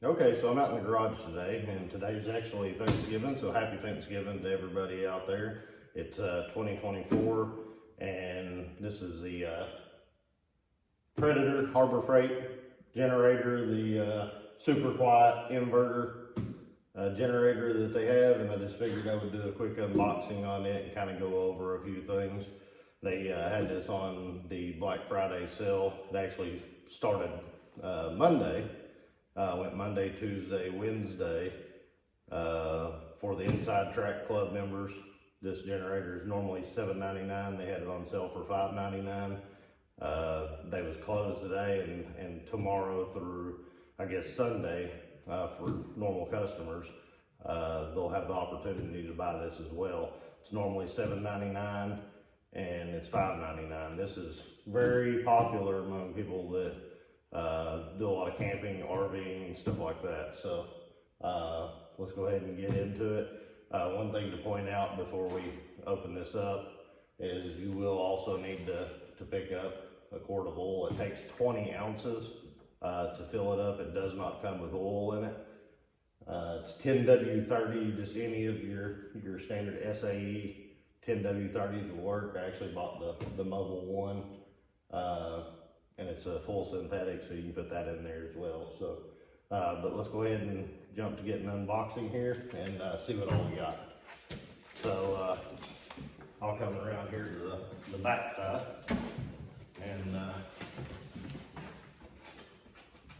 Okay, so I'm out in the garage today, and today's actually Thanksgiving, so happy Thanksgiving to everybody out there. It's 2024, and this is the Predator Harbor Freight generator, the super quiet inverter generator that they have, and I just figured I would do a quick unboxing on it and kind of go over a few things. They had this on the Black Friday sale. It actually started Monday. Went Monday, Tuesday, Wednesday for the Inside Track Club members. This generator is normally $7.99. They had it on sale for $5.99. They was closed today and tomorrow through, I guess, Sunday for normal customers. They'll have the opportunity to buy this as well. It's normally $7.99 and it's $5.99. This is very popular among people that do a lot of camping, RVing, stuff like that. So let's go ahead and get into it. One thing to point out before we open this up is you will also need to pick up a quart of oil. It takes 20 ounces to fill it up. It does not come with oil in it. It's 10W30, just any of your standard SAE 10W30s will work. I actually bought the mobile one. And it's a full synthetic, so you can put that in there as well. So, but let's go ahead and jump to getting an unboxing here and see what all we got. So, I'll come around here to the back side, and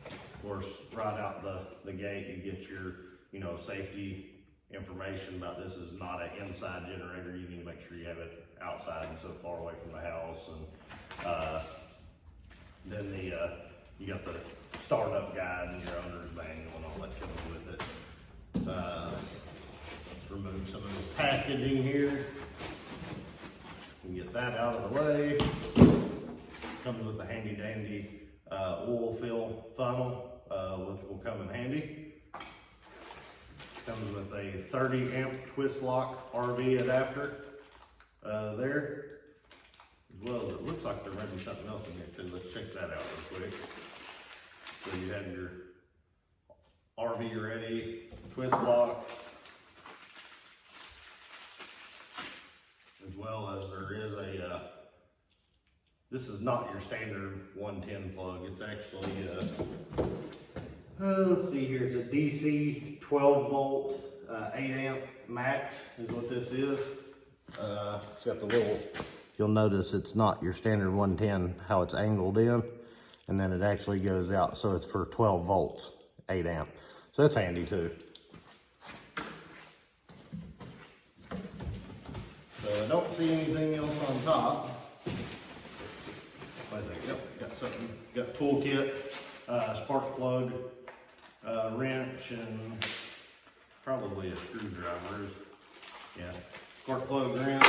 of course, right out the gate, you get your safety information about this is not an inside generator. You need to make sure you have it outside and so far away from the house. And then you got the startup guide and your owner's manual and all that comes with it. Let's remove some of the packaging here and get that out of the way. Comes with a handy dandy oil fill funnel, which will come in handy. Comes with a 30 amp twist lock RV adapter there. As well as it looks like there might be something else in here too. Let's check that out real quick. So you have your RV ready twist lock, as well as there is a, this is not your standard 110 plug. It's actually, let's see here, it's a DC 12 volt, 8 amp max is what this is. It's got the little, you'll notice it's not your standard 110, how it's angled in, and then it actually goes out, so it's for 12 volts, 8 amp. So that's handy too. So I don't see anything else on top. Wait a second, yep, got something, got toolkit, spark plug, wrench, and probably a screwdriver. Yeah, spark plug, wrench.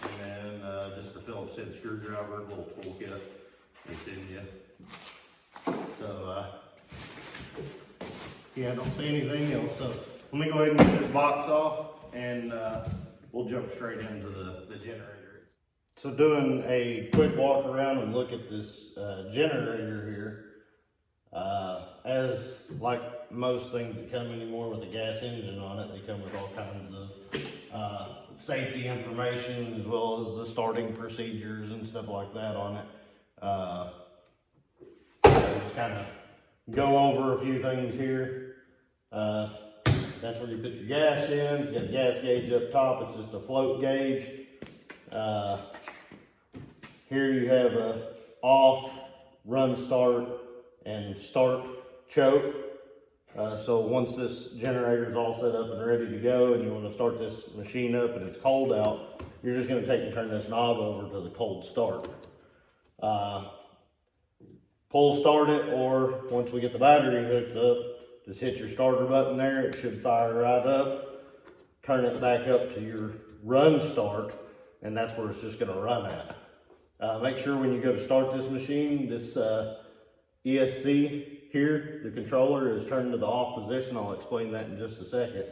And then just a Phillips head screwdriver, a little toolkit. It's in you. So yeah, I don't see anything else. So let me go ahead and get this box off, and we'll jump straight into the generator. So doing a quick walk around and look at this generator here. As like most things that come anymore with a gas engine on it, they come with all kinds of safety information, as well as the starting procedures and stuff like that on it. Just kind of go over a few things here. That's where you put your gas in. It's got a gas gauge up top. It's just a float gauge. Here you have a off, run, start, and start choke. So once this generator is all set up and ready to go, and you want to start this machine up and it's cold out, you're just going to take and turn this knob over to the cold start. Pull start it, or once we get the battery hooked up, just hit your starter button there. It should fire right up. Turn it back up to your run start, and that's where it's just going to run at. Make sure when you go to start this machine, this ESC here, the controller, is turned to the off position. I'll explain that in just a second.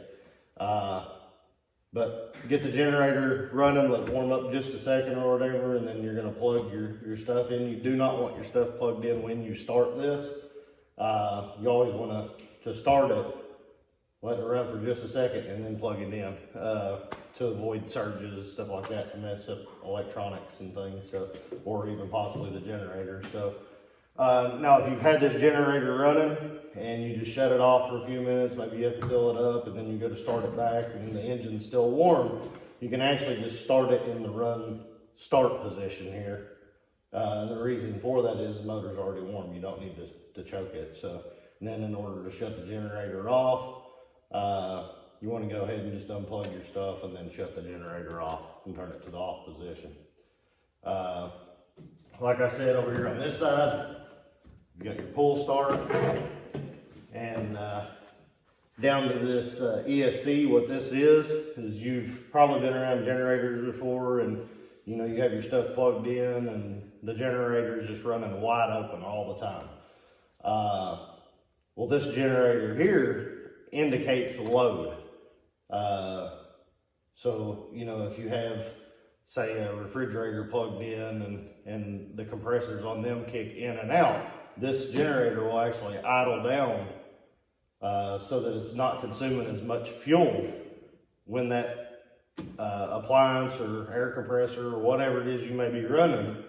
But get the generator running, let it warm up just a second or whatever, and then you're going to plug your stuff in. You do not want your stuff plugged in when you start this. you always want to start it, let it run for just a second, and then plug it in to avoid surges, stuff like that, to mess up electronics and things, so, or even possibly the generator. So now if you've had this generator running and you just shut it off for a few minutes, maybe you have to fill it up and then you go to start it back and the engine's still warm, you can actually just start it in the run start position here. And the reason for that is the motor's already warm. You don't need to choke it. So, and then in order to shut the generator off, you want to go ahead and just unplug your stuff and then shut the generator off and turn it to the off position. Like I said, over here on this side, you got your pull start, and down to this ESC. What this is you've probably been around generators before, and you know you have your stuff plugged in, and the generator is just running wide open all the time. Well, this generator here indicates the load. So you know if you have, say, a refrigerator plugged in and the compressors on them kick in and out, this generator will actually idle down so that it's not consuming as much fuel when that appliance or air compressor or whatever it is you may be running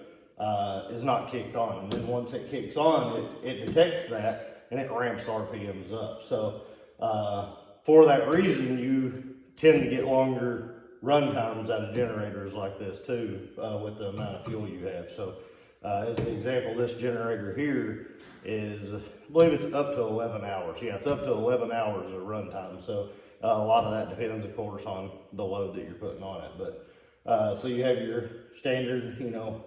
is not kicked on. And then once it kicks on, it detects that and it ramps RPMs up. So for that reason, you tend to get longer run times out of generators like this too, with the amount of fuel you have. So as an example, this generator here is, I believe it's up to 11 hours. Yeah, it's up to 11 hours of run time. So a lot of that depends, of course, on the load that you're putting on it. But so you have your standard, you know,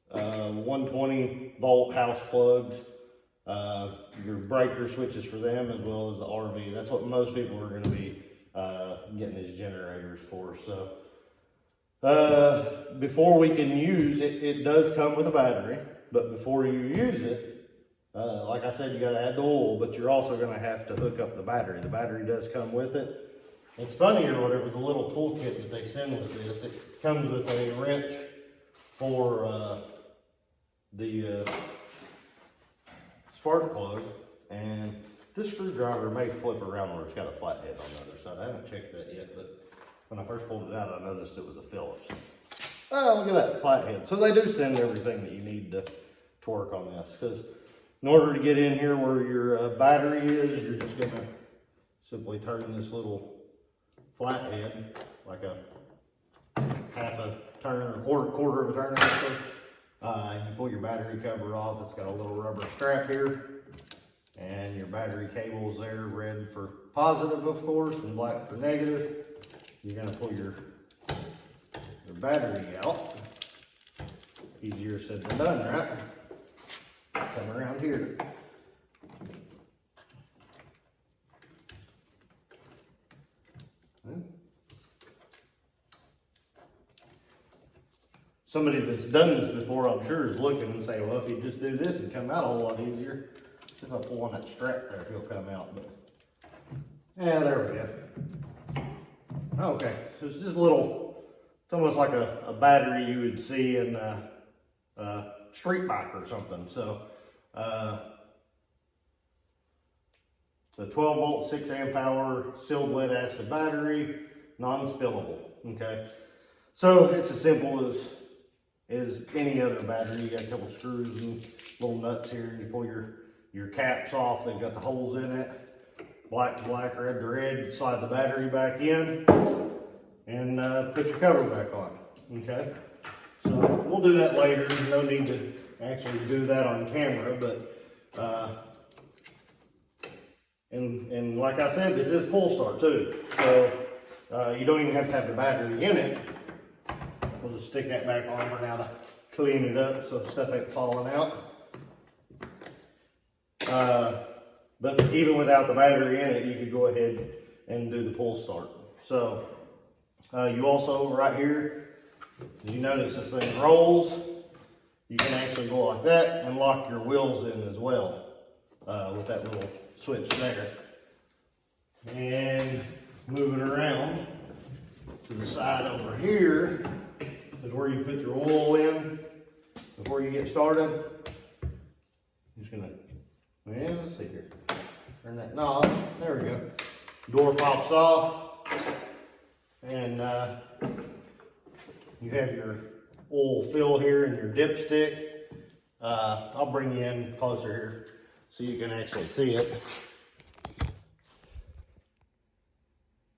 120 volt house plugs, your breaker switches for them, as well as the RV. That's what most people are going to be getting these generators for. So before we can use it, it does come with a battery, but before you use it, like I said, you got to add the oil, but you're also going to have to hook up the battery. The battery does come with it. It's funny or whatever, the little toolkit that they send with this, it comes with a wrench for the spark plug, and this screwdriver may flip around where it's got a flathead on the other side. I haven't checked that yet, but when I first pulled it out, I noticed it was a Phillips. Oh, look at that flathead. So they do send everything that you need to work on this, because in order to get in here where your battery is, you're just going to simply turn this little flathead, like a half a turn or quarter of a turn actually. You pull your battery cover off. It's got a little rubber strap here, and your battery cable's there, red for positive, of course, and black for negative. You're going to pull your battery out. Easier said than done, right? Come around here. Somebody that's done this before, I'm sure, is looking and saying, well, if you just do this, it'd come out a whole lot easier. If I pull on that strap there, if it'll come out. But yeah, there we go. Okay, so it's just a little, it's almost like a battery you would see in a street bike or something. So it's a 12 volt, 6 amp hour sealed lead acid battery, non-spillable. Okay, so it's as simple as any other battery. You got a couple screws and little nuts here, and you pull your caps off. They've got the holes in it. Black to black, red to red. You slide the battery back in and put your cover back on. Okay, so we'll do that later. There's no need to actually do that on camera, but and like I said, this is pull start too, so you don't even have to have the battery in it. We'll just stick that back on for now to clean it up so stuff ain't falling out. But even without the battery in it, you could go ahead and do the pull start. So you also, right here, as you notice this thing rolls, you can actually go like that and lock your wheels in as well with that little switch there. And move it around to the side over here is where you put your oil in before you get started. I'm just gonna, well, let's see here. turn that knob. There we go. Door pops off, and you have your oil fill here and your dipstick. I'll bring you in closer here so you can actually see it.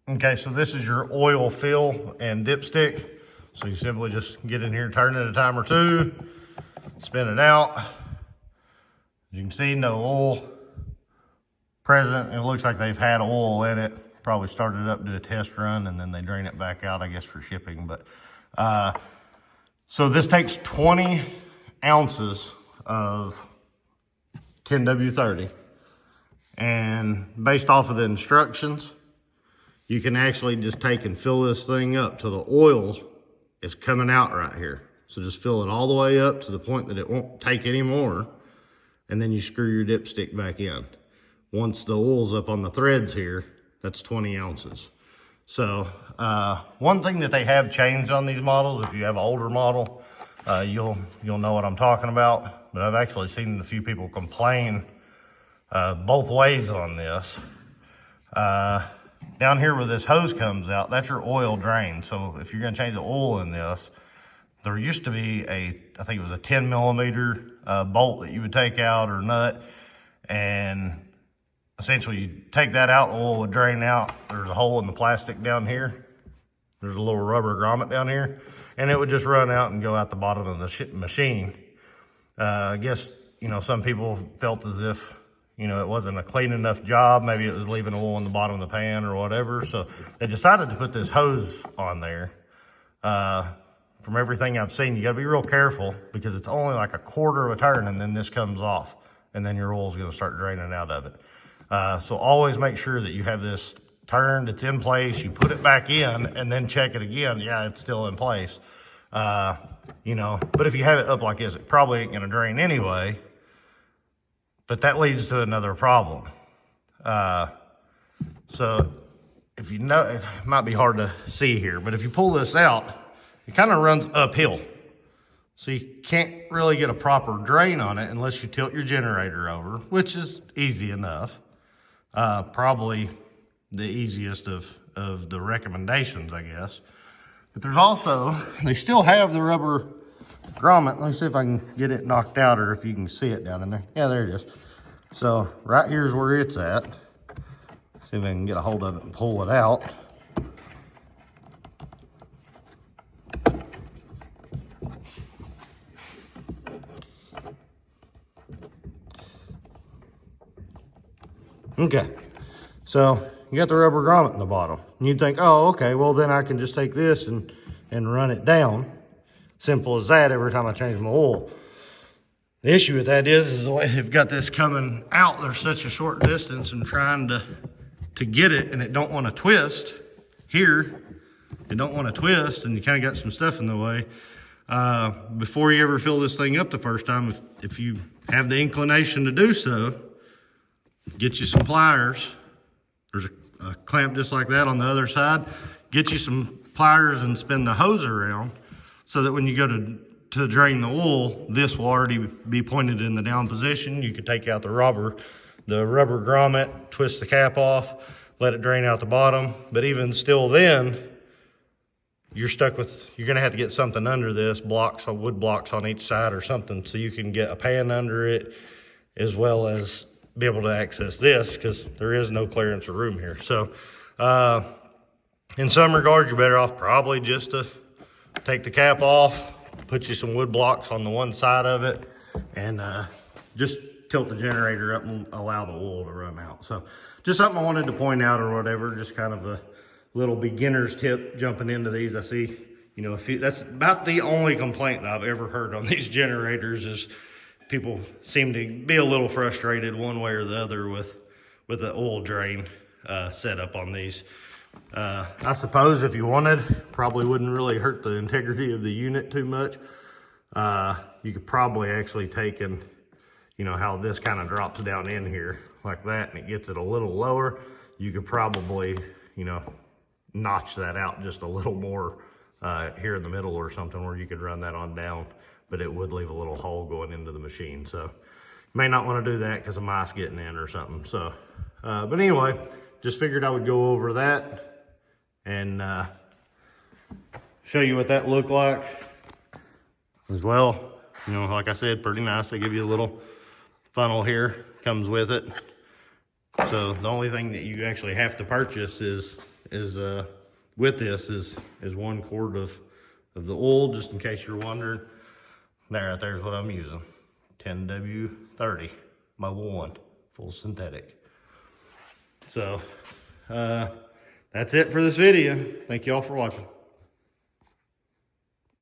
Okay, so this is your oil fill and dipstick. So you simply just get in here, turn it a time or two, spin it out. As you can see, no oil present. It looks like they've had oil in it. Probably started up to do a test run and then they drain it back out, I guess, for shipping. But so this takes 20 ounces of 10W30. And based off of the instructions, you can actually just take and fill this thing up till the oil is coming out right here. So just fill it all the way up to the point that it won't take any more. And then you screw your dipstick back in. Once the oil's up on the threads here, that's 20 ounces. So one thing that they have changed on these models, if you have an older model, you'll know what I'm talking about. But I've actually seen a few people complain both ways on this. Down here where this hose comes out, that's your oil drain. So if you're gonna change the oil in this, there used to be I think it was a 10 millimeter bolt that you would take out or nut, and essentially you take that out, the oil would drain out. There's a hole in the plastic down here. There's a little rubber grommet down here, and it would just run out and go out the bottom of the machine. I guess, some people felt as if, it wasn't a clean enough job. Maybe it was leaving oil in the bottom of the pan or whatever. So they decided to put this hose on there. From everything I've seen, you gotta be real careful because it's only like a quarter of a turn and then this comes off and then your oil's gonna start draining out of it. So always make sure that you have this turned, it's in place, you put it back in and then check it again. Yeah, it's still in place. But if you have it up like this, it probably ain't gonna drain anyway. But that leads to another problem. So if you know, it might be hard to see here, but if you pull this out, it kind of runs uphill. So you can't really get a proper drain on it unless you tilt your generator over, which is easy enough. Probably the easiest of the recommendations, I guess. But there's also, they still have the rubber grommet. Let me see if I can get it knocked out or if you can see it down in there. Yeah, there it is. So right here's where it's at. See if I can get a hold of it and pull it out. Okay, so you got the rubber grommet in the bottom. And you'd think, oh, okay, well then I can just take this and run it down. Simple as that every time I change my oil. The issue with that is the way they've got this coming out, there's such a short distance and trying to get it and it don't want to twist. Here, it don't want to twist and you kind of got some stuff in the way. Before you ever fill this thing up the first time, if you have the inclination to do so, get you some pliers. There's a clamp just like that on the other side. Get you some pliers and spin the hose around so that when you go to drain the oil, this will already be pointed in the down position. You can take out the rubber grommet, twist the cap off, let it drain out the bottom. But even still then, you're gonna have to get something under this, wood blocks on each side or something so you can get a pan under it as well as be able to access this because there is no clearance or room here. So in some regards, you're better off probably just to take the cap off, put you some wood blocks on the one side of it, and just tilt the generator up and allow the oil to run out. So just something I wanted to point out or whatever, just kind of a little beginner's tip jumping into these. I see, that's about the only complaint that I've ever heard on these generators is people seem to be a little frustrated one way or the other with the oil drain setup on these. I suppose if you wanted, probably wouldn't really hurt the integrity of the unit too much. You could probably actually take and, how this kind of drops down in here like that and it gets it a little lower. You could probably, notch that out just a little more here in the middle or something where you could run that on down, but it would leave a little hole going into the machine. So you may not want to do that because of mice getting in or something. So But anyway, just figured I would go over that and show you what that looked like as well. You know, like I said, pretty nice. They give you a little funnel here, comes with it. So the only thing that you actually have to purchase is with this is 1 quart of the oil, just in case you're wondering. There, right there's what I'm using. 10W30 Mobil 1, full synthetic. So that's it for this video. Thank you all for watching.